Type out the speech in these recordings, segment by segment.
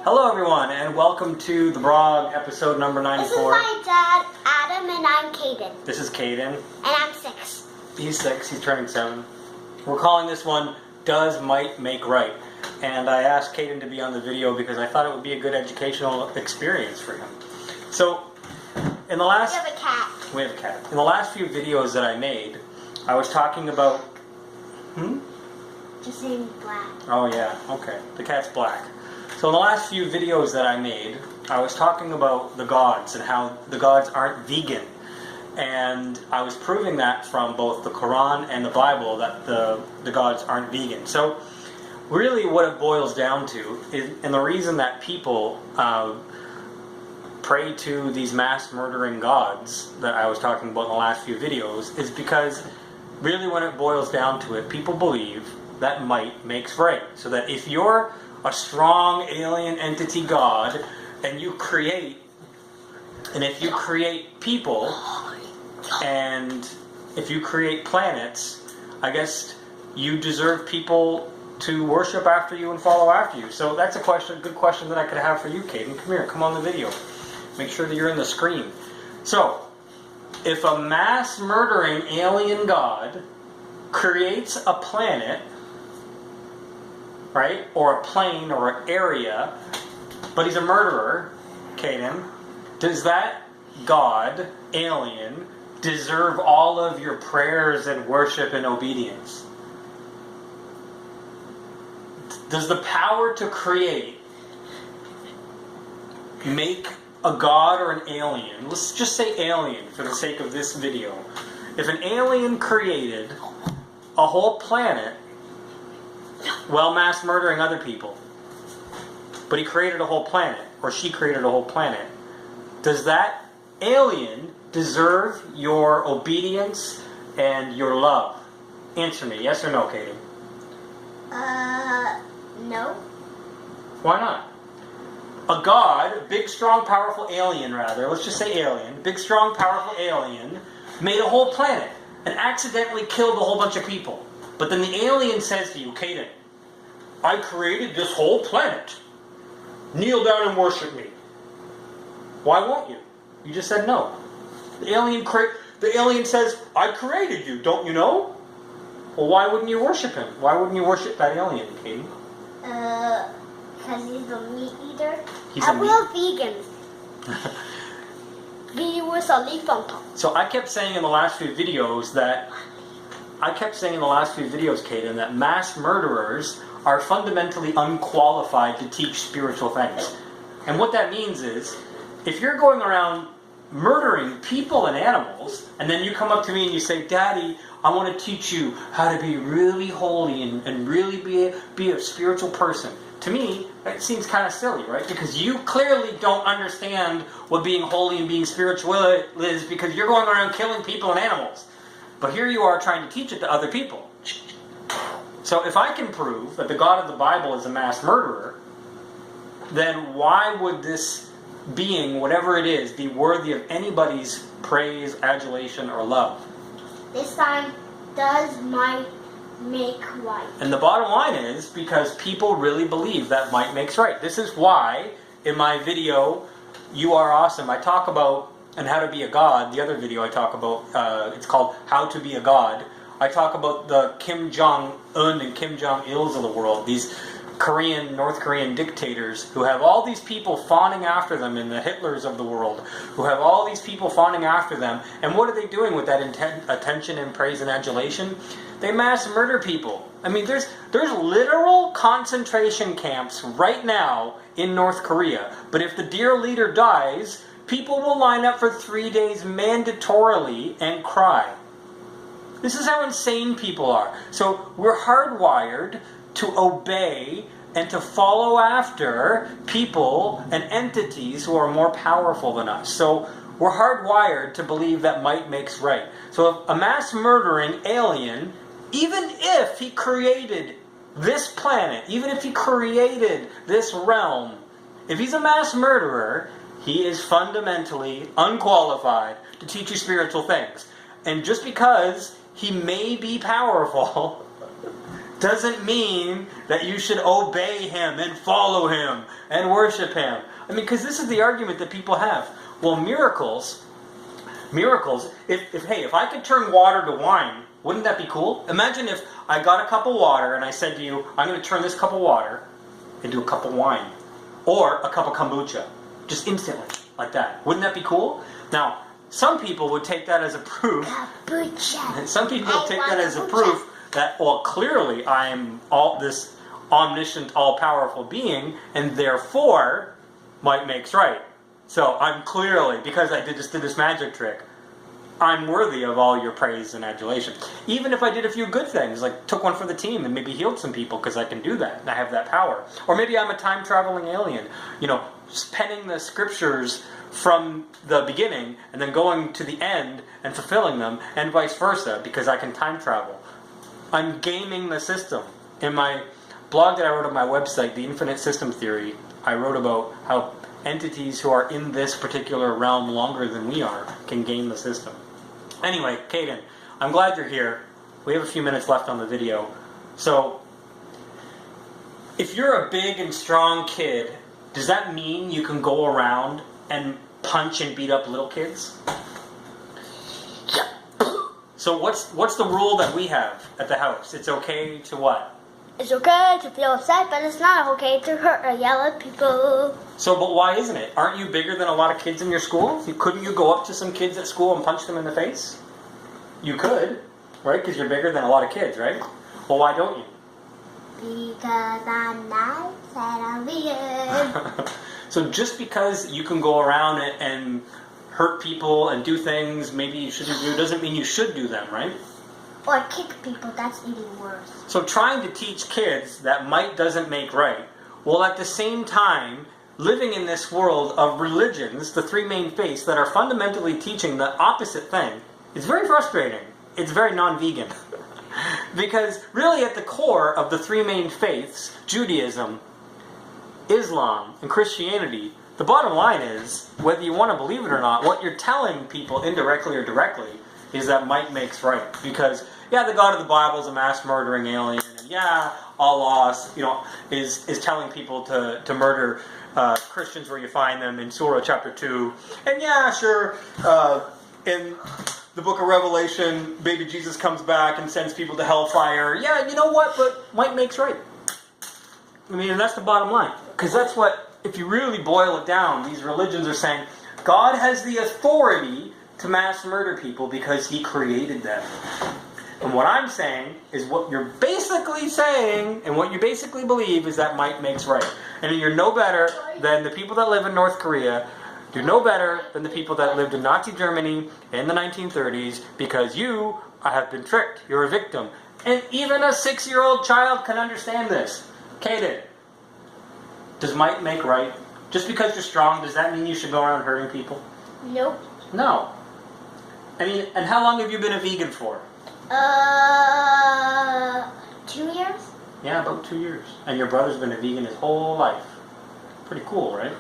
Hello everyone, and welcome to the Brog episode number 94. This is my dad, Adam, and I'm Caden. This is Caden. And I'm 6. He's 6, he's turning 7. We're calling this one, Does Might Make Right? And I asked Caden to be on the video because I thought it would be a good educational experience for him. So, in the last... We have a cat. We have a cat. In the last few videos that I made, I was talking about... Just saying black. Oh yeah, okay. The cat's black. So in the last few videos that I made, I was talking about the gods and how the gods aren't vegan. And I was proving that from both the Quran and the Bible that the gods aren't vegan. So really what it boils down to is, and the reason that people pray to these mass murdering gods that I was talking about in the last few videos, is because really when it boils down to it, people believe that might makes right. So that if you're a strong alien entity god and you create people and if you create planets, I guess you deserve people to worship after you and follow after you. So that's a good question that I could have for you, Caden. Come here, come on the video. Make sure that you're in the screen. So, if a mass murdering alien god creates a planet, right, or a plane or an area, but he's a murderer, Caden, does that god, alien, deserve all of your prayers and worship and obedience? Does the power to create make a god or an alien, let's just say alien for the sake of this video, if an alien created a whole planet while mass murdering other people, but he created a whole planet, or she created a whole planet, does that alien deserve your obedience and your love? Answer me, yes or no, Katie? No. Why not? A god, big, strong, powerful alien rather, let's just say alien, big, strong, powerful alien, made a whole planet and accidentally killed a whole bunch of people. But then the alien says to you, Caden, I created this whole planet. Kneel down and worship me. Why won't you? You just said no. The alien says, I created you, don't you know? Well, why wouldn't you worship him? Why wouldn't you worship that alien, Caden? Because he's a meat eater. He's a we're vegans. We were only from top. So I kept saying in the last few videos, Caden, that mass murderers are fundamentally unqualified to teach spiritual things. And what that means is, if you're going around murdering people and animals, and then you come up to me and you say, Daddy, I want to teach you how to be really holy and really be a spiritual person. To me, it seems kind of silly, right? Because you clearly don't understand what being holy and being spiritual is, because you're going around killing people and animals. But here you are trying to teach it to other people. So if I can prove that the God of the Bible is a mass murderer, then why would this being, whatever it is, be worthy of anybody's praise, adulation, or love? This time, does might make right. And the bottom line is because people really believe that might makes right. This is why in my video, You Are Awesome, I talk about, and how to be a god, the other video I talk about, it's called How to Be a God. I talk about the Kim Jong-un and Kim Jong-ils of the world, these North Korean dictators who have all these people fawning after them, and the Hitlers of the world who have all these people fawning after them. And what are they doing with that attention and praise and adulation? They mass murder people. I mean, there's literal concentration camps right now in North Korea. But if the dear leader dies, people will line up for 3 days mandatorily and cry. This is how insane people are. So we're hardwired to obey and to follow after people and entities who are more powerful than us. So we're hardwired to believe that might makes right. So if a mass murdering alien, even if he created this planet, even if he created this realm, if he's a mass murderer, he is fundamentally unqualified to teach you spiritual things. And just because he may be powerful doesn't mean that you should obey him and follow him and worship him. I mean, because this is the argument that people have. Well, miracles, if I could turn water to wine, wouldn't that be cool? Imagine if I got a cup of water and I said to you, I'm going to turn this cup of water into a cup of wine. Or a cup of kombucha. Just instantly, like that. Wouldn't that be cool? Now, some people would take that as a proof. Kombucha. Some people would take that as a proof that, well, clearly I'm this omniscient, all-powerful being, and therefore, might makes right. So I'm clearly, because I did this magic trick, I'm worthy of all your praise and adulation. Even if I did a few good things, like took one for the team and maybe healed some people, because I can do that, and I have that power. Or maybe I'm a time-traveling alien, penning the scriptures from the beginning and then going to the end and fulfilling them, and vice versa, because I can time travel. I'm gaming the system. In my blog that I wrote on my website, The Infinite System Theory, I wrote about how entities who are in this particular realm longer than we are can game the system. Anyway, Caden, I'm glad you're here. We have a few minutes left on the video. So, if you're a big and strong kid, does that mean you can go around and punch and beat up little kids? So what's the rule that we have at the house? It's okay to what? It's okay to feel upset, but it's not okay to hurt or yell at people. So, but why isn't it? Aren't you bigger than a lot of kids in your school? Couldn't you go up to some kids at school and punch them in the face? You could, right? Because you're bigger than a lot of kids, right? Well, why don't you? Because I'm nice and I'm vegan. So just because you can go around and hurt people and do things maybe you shouldn't do doesn't mean you should do them, right? Or kick people, that's even worse. So trying to teach kids that might doesn't make right, while at the same time living in this world of religions, the three main faiths that are fundamentally teaching the opposite thing, is very frustrating. It's very non-vegan. Because really at the core of the three main faiths, Judaism, Islam, and Christianity, the bottom line is, whether you want to believe it or not, what you're telling people indirectly or directly is that might makes right. Because, yeah, the God of the Bible is a mass-murdering alien, and yeah, Allah, is telling people to murder Christians where you find them in Surah chapter 2. And yeah, sure, in the book of Revelation, baby Jesus comes back and sends people to hellfire. Yeah, you know what? But might makes right. I mean, and that's the bottom line. Because that's what, if you really boil it down, these religions are saying, God has the authority to mass murder people because he created them. And what I'm saying is what you're basically saying, and what you basically believe, is that might makes right. And you're no better than the people that live in North Korea. You're no better than the people that lived in Nazi Germany in the 1930s, because you have been tricked. You're a victim. And even a 6-year-old child can understand this. Kaden, does might make right? Just because you're strong, does that mean you should go around hurting people? Nope. No. I mean, and how long have you been a vegan for? 2 years? Yeah, about 2 years. And your brother's been a vegan his whole life. Pretty cool, right?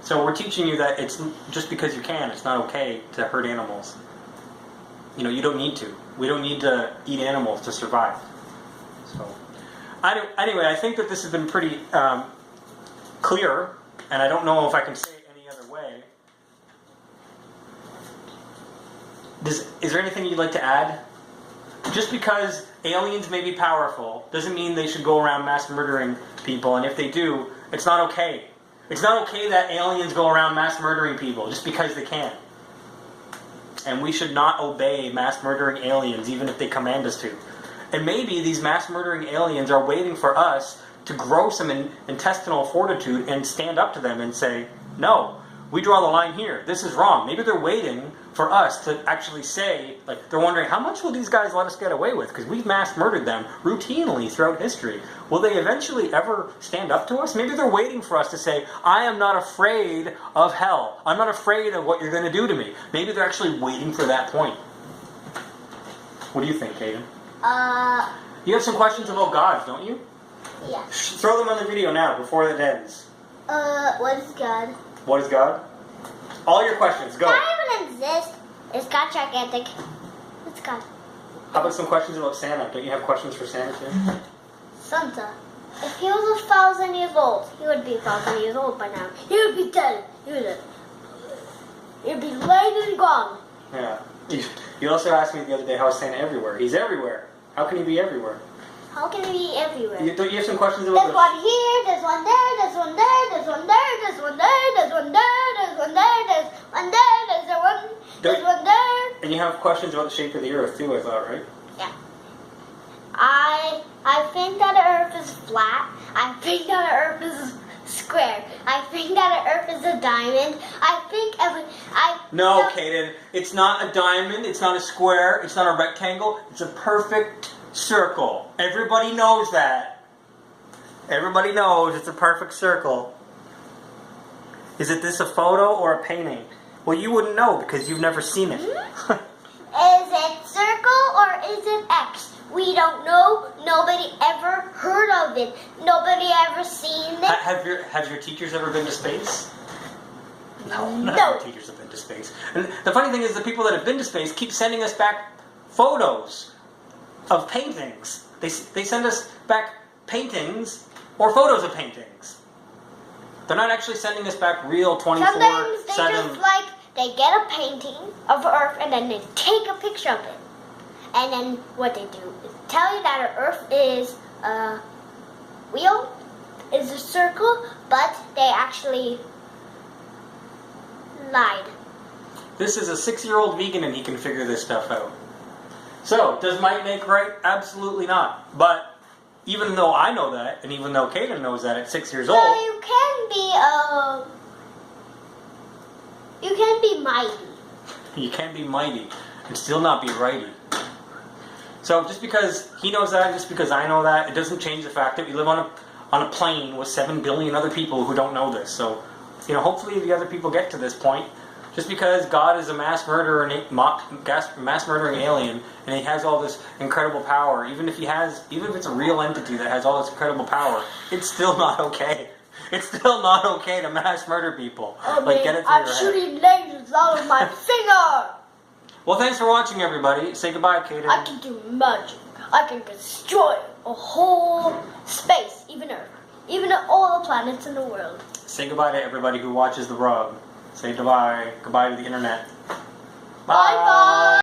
So we're teaching you that it's just because you can, it's not okay to hurt animals. You don't need to. We don't need to eat animals to survive. So, anyway, I think that this has been pretty clear, and I don't know if I can say it any other way. Is there anything you'd like to add? Just because aliens may be powerful doesn't mean they should go around mass murdering people, and if they do, it's not okay. It's not okay that aliens go around mass murdering people just because they can. And we should not obey mass murdering aliens even if they command us to. And maybe these mass murdering aliens are waiting for us to grow some intestinal fortitude and stand up to them and say, no, we draw the line here. This is wrong. Maybe they're waiting for us to actually say, like, they're wondering, how much will these guys let us get away with? Because we've mass murdered them routinely throughout history. Will they eventually ever stand up to us? Maybe they're waiting for us to say, I am not afraid of hell. I'm not afraid of what you're going to do to me. Maybe they're actually waiting for that point. What do you think, Caden? You have some questions about gods, don't you? Yeah. Throw them on the video now, before it ends. What is God? What is God? All your questions, go. God even exist. Is God gigantic? It's God. How about some questions about Santa? Don't you have questions for Santa too? Santa. If he was 1,000 years old, he would be 1,000 years old by now. He would be dead. He'd be laid and gone. Yeah. You also asked me the other day, how is Santa everywhere? He's everywhere. How can he be everywhere? How can he be everywhere? Don't you have some questions about There's one here, there's one there, there's one there, there's one there, there's one there, there's one there, there's one there, there's one there, there's one there. And you have questions about the shape of the Earth too, I thought, right? Yeah. I think that the Earth is flat. I think that the Earth is square. I think that the Earth is a diamond. No, Kaden, it's not a diamond, it's not a square, it's not a rectangle, it's a perfect circle. Everybody knows that. Everybody knows it's a perfect circle. Is this a photo or a painting? Well, you wouldn't know because you've never seen it. Is it circle or is it X? We don't know. Nobody ever heard of it. Nobody ever seen it. Have your teachers ever been to space? No, none No. of our teachers have been to space. And the funny thing is, the people that have been to space keep sending us back photos of paintings. They send us back paintings or photos of paintings. They're not actually sending us back real 24/7. Sometimes they just they get a painting of Earth and then they take a picture of it. And then what they do is tell you that Earth is a wheel, is a circle, but they actually lied. This is a 6-year-old vegan and he can figure this stuff out. So, does might make right? Absolutely not. But even though I know that, and even though Kaden knows that at 6 years old, So you can be mighty. you can be mighty and still not be righty. So just because he knows that, just because I know that, it doesn't change the fact that we live on a plane with 7 billion other people who don't know this. So, hopefully the other people get to this point. Just because God is a mass murdering alien, and he has all this incredible power, even if it's a real entity that has all this incredible power, it's still not okay. It's still not okay to mass murder people. Get it through I'm your head. shooting lasers out of my finger. Well, thanks for watching, everybody. Say goodbye, Kaden. I can do magic. I can destroy a whole space, even Earth, even all the planets in the world. Say goodbye to everybody who watches the vlog. Say goodbye to the internet. Bye bye.